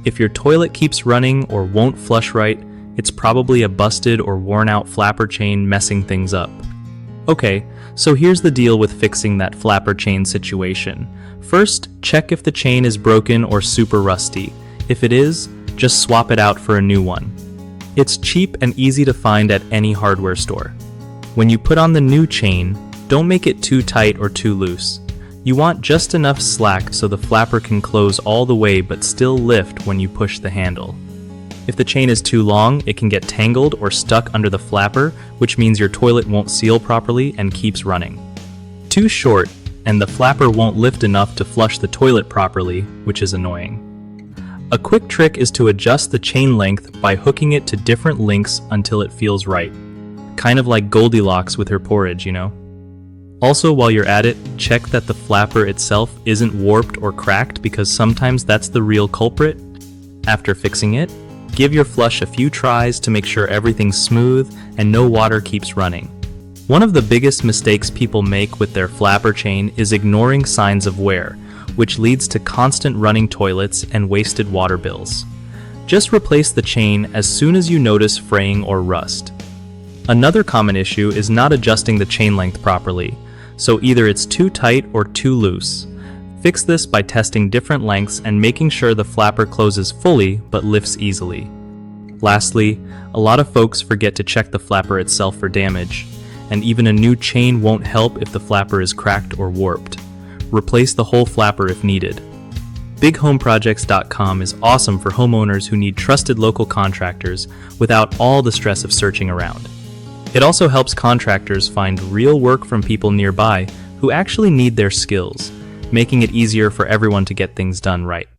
If your toilet keeps running or won't flush right, it's probably a busted or worn out flapper chain messing things up. Okay, so here's the deal with fixing that flapper chain situation. First, check if the chain is broken or super rusty. If it is, just swap it out for a new one. It's cheap and easy to find at any hardware store. When you put on the new chain, don't make it too tight or too loose. You want just enough slack so the flapper can close all the way but still lift when you push the handle. If the chain is too long, it can get tangled or stuck under the flapper, which means your toilet won't seal properly and keeps running. Too short, and the flapper won't lift enough to flush the toilet properly, which is annoying. A quick trick is to adjust the chain length by hooking it to different lengths until it feels right. Kind of like Goldilocks with her porridge, you know? Also, while you're at it, check that the flapper itself isn't warped or cracked because sometimes that's the real culprit. After fixing it, give your flush a few tries to make sure everything's smooth and no water keeps running. One of the biggest mistakes people make with their flapper chain is ignoring signs of wear, which leads to constant running toilets and wasted water bills. Just replace the chain as soon as you notice fraying or rust. Another common issue is not adjusting the chain length properly, so either it's too tight or too loose. Fix this by testing different lengths and making sure the flapper closes fully but lifts easily. Lastly, a lot of folks forget to check the flapper itself for damage, and even a new chain won't help if the flapper is cracked or warped. Replace the whole flapper if needed. BigHomeProjects.com is awesome for homeowners who need trusted local contractors without all the stress of searching around. It also helps contractors find real work from people nearby who actually need their skills, making it easier for everyone to get things done right.